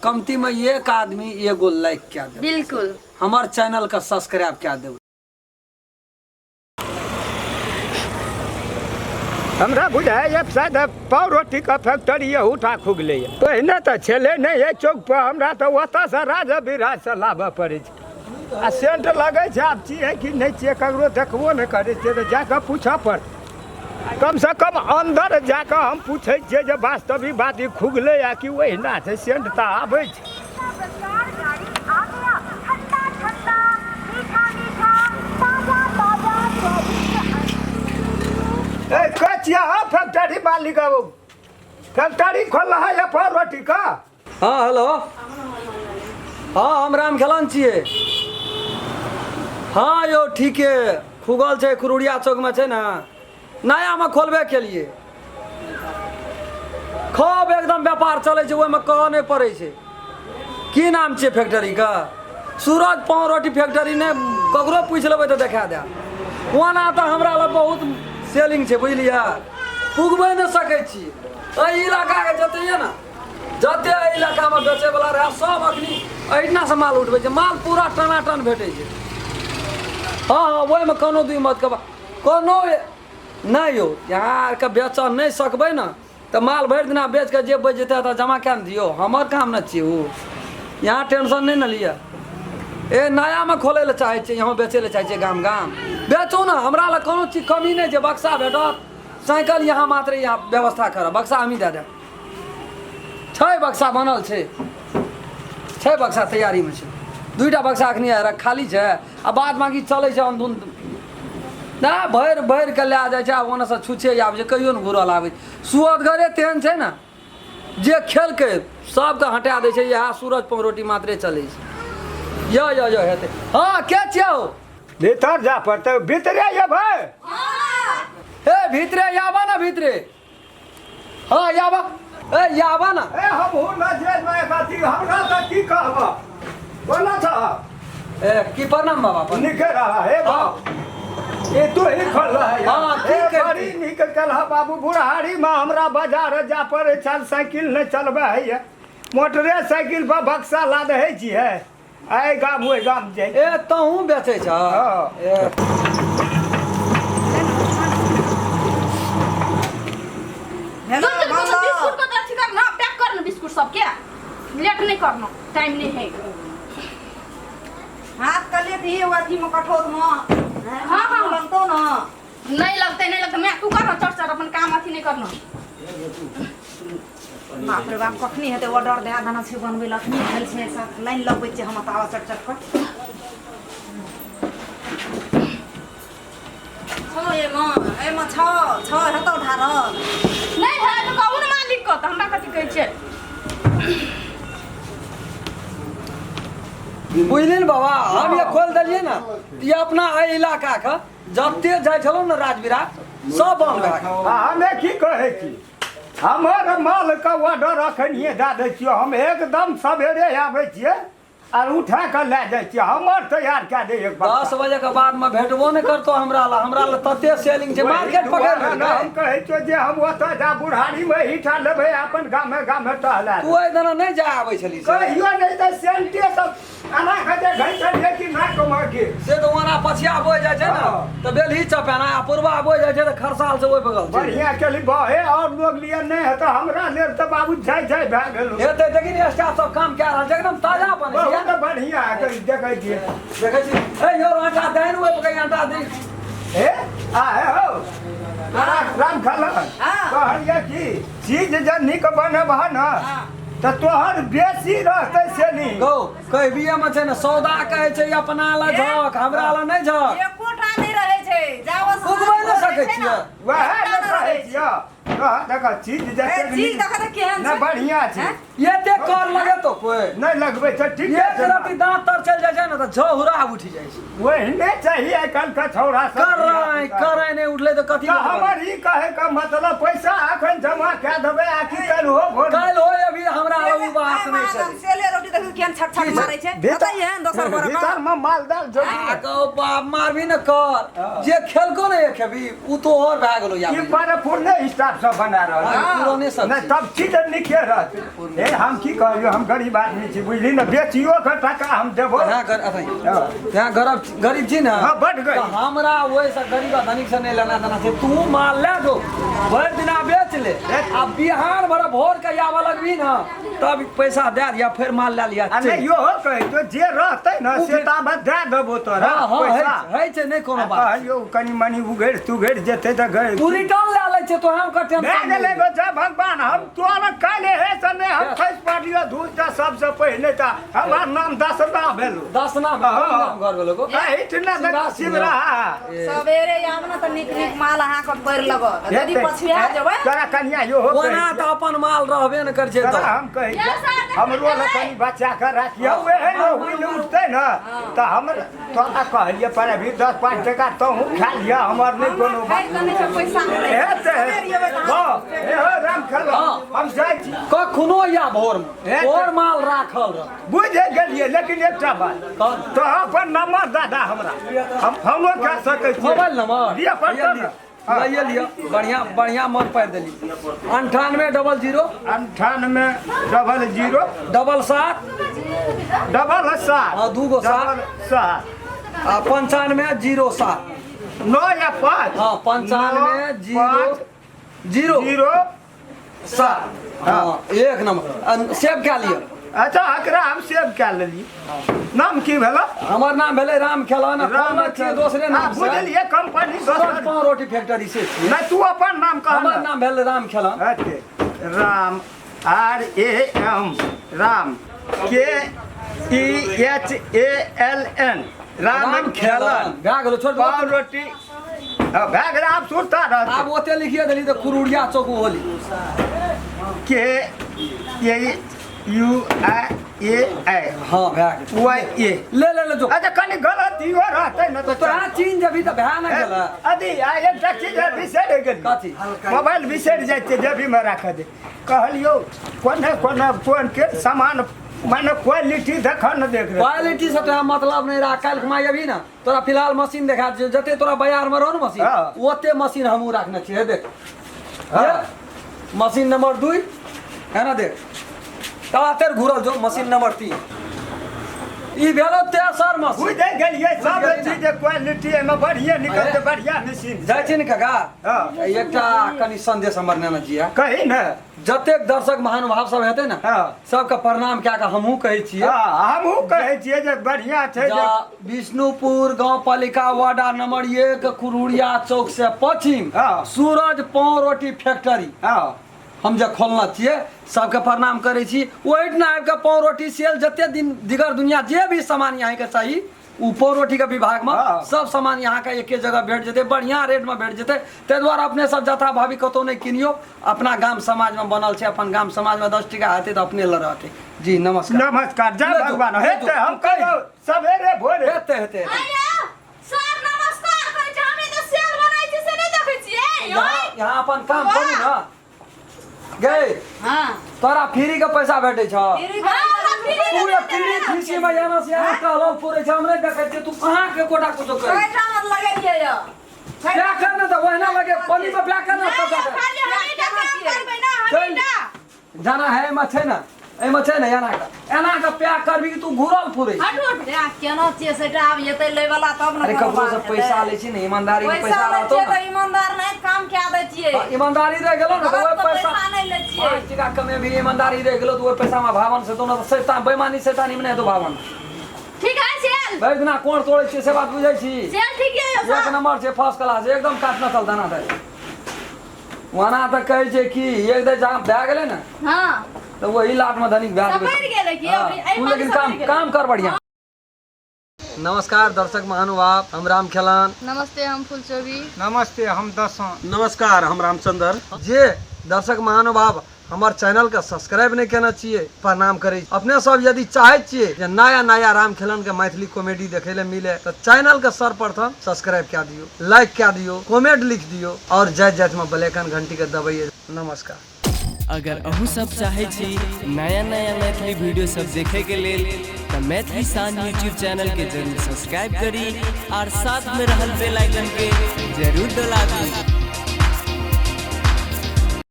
कमती में एक आदमी एगो लाइक क्या दे, बिल्कुल हमार चैनल का सब्सक्राइब क्या दे। हमरा बुझाइए शायद पाव रोटी का फैक्ट्री उठा खुगले पहिने तो छेले नहीं है चौक पर हमरा तो ओतऽ से राजा बिराज से लाबऽ पड़े आ सेंट लगे आब छिए कि नहीं छिए ककरो देखबो नहीं करे तो जाकर पूछऽ पड़ कम से कम अंदर जाकर हम पूछे छिए जे वास्तविक बात ई खुगले या कि ओहिना छै सेंट तो आबै छै। फैक्ट्री मालिक फैक्ट्री खोल है या पाव रोटी का। हाँ हेलो, हाँ हम राम खेलन छिए। हाँ यो ठीक है, खुगल छै खुरुड़िया चौक में छै ना, नया में खोलबे के लिए खूब एकदम व्यापार चले छै, ओहिमे कहऽ नहीं पड़े छै। की नाम छै फैक्ट्री का? सूरज पाव रोटी फैक्ट्री ने ककरो पूछ लेबै तो देखा दे। वहाँ तो हमरा लग बहुत सेलिंग छै बुझलिए, पुगबे नहीं सकै छी। एहि इलाका के जते है ना, जते इलाका में बेचे वाला रहे सब अखनी अहिना से माल उठबे छै, माल पूरा टनाटन भेटे छै। हाँ हाँ वही में कोनो दुई मत के कोनो नहीं हो, यहाँ के बेच नहीं सकबै ना तो माल भर दिना बेच के जे बच जेते तो जमा क्या दियो, हमार काम न छिए वो। यहाँ टेंशन नहीं न लिया। ए नया में खोले ले चाहे छे, यहाँ बेचे ले चाहे छे, गाम गाम बेचो ना, हमरा ला कोनो चीज कमी नहीं है। बक्सा भेटत, साइकिल यहाँ मात्र यहाँ व्यवस्था कर, बक्सा हमी दे दे। छः बक्सा बनल छे, छः बक्सा तैयारी में छे, दुईटा बक्सा अखनी खाली छे आ बाद बाकी चले छे अंधुन ना भर भर के ले जाए छे। ओने से छुछे आबे छे, कहियो न घुरल आबे। सुअदगरे तेहन छे ना जे खेल के सबके हटा दे छे। यहाँ सूरज पाव रोटी मात्रे चले छे। यो हेते। हाँ क्या छियो? भीतर जा पड़ते भीतरे ये भाई। हे भीतरे याबा ना भीतरे। हाँ याबा, ए याबा ना। ए हम हो ना जेल में बाती हमरा तो की कहबा बोला था। ए की प्रणाम बाबा निकल रहा है बाप, ये तो ही खोल रहा है। हाँ ठीक है, बड़ी निकल कल बाबू बुढ़ारी में हमरा बाजार जा पर चल साइकिल नहीं चलबे है, मोटरे साइकिल पर बक्सा ला दे है। आए गाम हुए गाम जाए। ए तहू बेचे छ? हेलो बिस्कुट को अच्छी करना, पैक करना बिस्कुट सब, क्या लेट नहीं करना, टाइम नहीं है। हाथ कले थी अथी में कठोर में। हाँ हाँ लगतो ना, नहीं लगते मैं तू करना चढ़ चढ़ अपन काम अथी नहीं करना। बाप रे बाप कखनी हेते ऑर्डर दे दाना छै बनबै ल अखनी भेल छै, सब लाइन लगबै छै हम त आवा चट चट कर छ ए म छ हेतौ ढारल नहीं है तो कहू ना मालिक को, तो हमरा कथी कहै छै। बुझलिन बाबा, हम ये खोल दिलिए ना, ये अपना इलाका का जते जाय छलो ना राजविराज सब बंद भए गेल। हमें की कहे की हमार माल का ऑर्डर अखनिए दे दै छियै, हम एकदम सवेरे आबै छियै और उठा के ले जाए छियै, हमार तैयार कए दे। 10 बजे के बाद में भेटबो नहीं करतो हमरा ला तते सेलिंग छै, मार्केट पकड़ ले। हम कहै छियै जे हम ओतऽ जा बुढ़ारी में हिठा लेबै अपन गामे टहला। तू ए दिन नहीं जा आबै छली से? कहियो नहीं त सेंटे सब आना खते घंटा देखी ना कमाके से तो वना पछिया बोय जाय छै ना तो बेलही चपेना आ पूर्वा बोय जाय छै तो खरसाल से ओइ बगल छै। बढ़िया केली बहे और लोग लिए नहीं है तो हमरा ले त बाबू जाय भए गेल हेते देखिन स्टाफ सब काम क्या रहल छै, एकदम ताजा बने छै। बहुत बढ़िया है देखै छियै देखै छी ए यो आटा दैन ओइ पकई आटा दे। ए आ हे हो राम खलन कहलिए की चीज जे निक बनब ना तो तोहर बेसी रहते से नहीं गो कहबिए में छै ना सौदा कहै छै अपना ला झक, हमरा ला नहीं झक। एकोटा नहीं रहे छै, जाओ कुगबै न सकै छियै। वह न कहै छियै देख चीज जैसे चीज देख त केहन ना बढ़िया छै। एते कर लगे तो कोई नहीं लगबै त ठीक एक है। रति दांत तर चल जाय छै ना तो झहुरा उठ जाय छै। वही चाहिए कल का छौड़ा सब करे नहीं उठले तो कथी हमर ई कहे का मतलब पैसा अखन जमा कए देबै आखिर कल हो कल हो अभी हमरा उ बात नहीं छै। सेले रोटी देखो केहन छटछट मारै छै भीतर बताइए दोसर बड़ा भीतर में मालदार जो बाप मारबी न कर जे खेलको ने खेबी उ तो और भए गेलो या ये पर पूर्ण स्टाफ सब बना रहल पुराने सब नहीं तब चीज निके रहत ए हम की कहियो हम गरीब आदमी छी बुझली न बेचियो के टाका हम देबो यहाँ कर अथई यहाँ गरीब छी ना हाँ, बड्ड गरीब। तो हमरा वैसा गरीब धनिक से नहीं लेना देना छै तू माल ले दो भर दिना बेच ले आ बिहार भर भोर के आवा लगबी ना तब पैसा दे दिया फिर माल ले लिया आ नहीं यो कहि तो जे रहतै न से ताब दे देबो तोरा हाँ हाँ पैसा है छै नहीं कोनो बात कहियो कनी मनी उगड़ तुगड़ जेते त गए तू रिटर्न ले ले छै तो हम का भए टेंशन गेलै गो जय भगवान हम तोरा काले हे से नहीं हम खैस पाडियो धूल त सबसे पहिले त हमर नाम दसरा भेलो 10 नाम घर गेलो को इतना तक शिवरा सबेरे आम न त निक निक माल अहाँ के पैर लगो यदि पछुआ जेबै तोरा कनिया यो हो ओना त अपन माल रहबे न कर छै तोरा तो हम कहि हमरो ल कनी बच्चा के राखियो वे है न हुइल उठते न त हमर तोरा कहलिए पर अभी 10-5 टका तो हम खा लिया हमर नहीं कोनो खाइ बात कने से पैसा मिलै हां ए हो राम खेलो हम जाय छी कखनो या भोर में और माल राखल रह बुझ गेलिए लेकिन एकटा बात तो अपन नंबर दादा हमरा हम फोनो कर सकै छी मोबाइल नंबर लिया पर लिया लिया बढ़िया बढ़िया मन पार देली 98 00 98 00 77 7 हाँ, दूगो सात। 95 07 9 या 5 हाँ 95 0 7 हाँ एक नंबर सेव क्या लिया अच्छा एकरा हम सेव कए लेली नाम की भेलो हमार नाम भेले राम खेलाना राम छियै दोसरे नाम से बुझलिए कंपनी दोसर पान रोटी फैक्ट्री से छियै नहीं तू अपन नाम कह हमार नाम भेले राम खेलान अच्छे राम RAM राम KEHALN राम खेलान भए गेलो छोड़ पान रोटी भए गेल आप सुरता रहत आब ओते लिखिए देली तो कुरुड़िया चौक होली KUIAI हाँ भए गेल ले ले ले जो अच्छा कनी गलती हो रहते न तो तोरा चीन जभी तो भए न गेला अदी आ एकटा चीज बिसरि गेली कथी मोबाइल बिसरि जाइ छै जेबी में राख दे कहलियो कोने फोन के सामान माने क्वालिटी देख न देख रहे क्वालिटी से तो मतलब नहीं रहा कल घुमाई अभी ना तोरा फिलहाल मशीन देखा जते तोरा बाजार में रहो ना मशीन हाँ। ओते मशीन हमू रखने छिए देख ये मशीन नंबर 2 है ना देख तातर घुरल जो मशीन नंबर 3 ई भेलो तेसर मशीन बुझ गेलिए सब चीज क्वालिटी में बढ़िया निकलते बढ़िया मशीन जाइ छी न काका हाँ। एकटा कनी संदेश हमर नेना जिया कही न जतेक दर्शक महानुभाव सब हेतै ना हाँ। सबके प्रणाम कए के हमहू कहै छियै हमहू कहै छियै जे बढ़िया छै जा विष्णुपुर गांव पालिका वार्ड नंबर 1 कुरुड़िया चौक से पश्चिम हाँ। सूरज पाव रोटी फैक्ट्री हां हम जे खोलना छियै सबके प्रणाम करै छी ओहिठना आबि के पाव रोटी सेल जते दिन दिगर दुनिया जे भी सामान यहाँ के चाहिए उ पाव रोटी के विभाग में हाँ। सब सामान यहाँ के एके जगह भेट जेतै बढ़िया रेट में भेट जेतै ताहि दुआरे अपने सब जथा भावी कतौ नहीं किनियो अपना गाम समाज में बनल छै अपन गाम समाज में 10 टका हेतै तो अपने ल रहतै जी नमस्कार नमस्कार जय ले जो, भगवान ले हेते जो, हम कहियो सवेरे भोरे हेतै हेतै आयो सर नमस्कार करै छी हमे तो सेल बनाइ छी से नहीं देखै छियै यहाँ अपन काम करू ना गए हां तोरा फ्री के पैसा भेटै छ पूरे फ्री हां खुशी में यहाँ से यहाँ कहलो पूरे छ हमरे देखै छियै तू कहाँ के कोटा कुछो कर पैसा मत लगेलिए यो क्या करना था वहना लगे पानी में क्या करना जाना है एमा छै ना एमा छै ना एना का प्याक करबी कि तू घुरल फुरै केना छियै सेटा आब जेतै लै वाला तब न अरे ककरो से पैसा ले छी ने ईमानदारी के पैसा रहतो पैसा ना तो ईमानदार नहीं काम क्या दे छियै ईमानदारी रह गेलो ना तो वो गलत तो पैसा पैसा नहीं ले छियै 5 टका कमे भी ईमानदारी रह गेलो तो वो पैसा में भावन से तो ना शैतान बेईमानी शैतानी में नहीं तो भावन ठीक है सेल भरि दिना कोण तोड़े छी से बात बुझै छी सेल ठीक है यो एक नंबर छै फर्स्ट क्लास एकदम काटना चल दाना दे वहां तक कहै छै कि एक दे जहां भए गेलै ना हां तो वही लाट में धनिक भए सफर गेलै कि अभी तू लेकिन काम कर बढ़िया नमस्कार दर्शक महानुभाव हम राम खेलान नमस्ते हम फुलचोबी नमस्ते हम दसों नमस्कार हम रामचंद्र जे दर्शक महानुभाव हमार चैनल के सब्सक्राइब नहीं करना चाहिए प्रणाम करे अपने सब यदि चाहे छिए जे नया नया राम खेलन के मैथिली कॉमेडी देखे ले मिले तो चैनल के सर्वप्रथम सब्सक्राइब क्या दियो लाइक क्या दियो कमेंट लिख दियो और जय जय में बेल आइकन घंटी के दबाइए नमस्कार अगर अहू सब चाहे छी नया नया मैथिली वीडियो सब देखे के लेल तो मैथिली साँझ यूट्यूब चैनल के जरूर सब्सक्राइब करी और साथ में रहल बेल आइकन के जरूर दबा दी।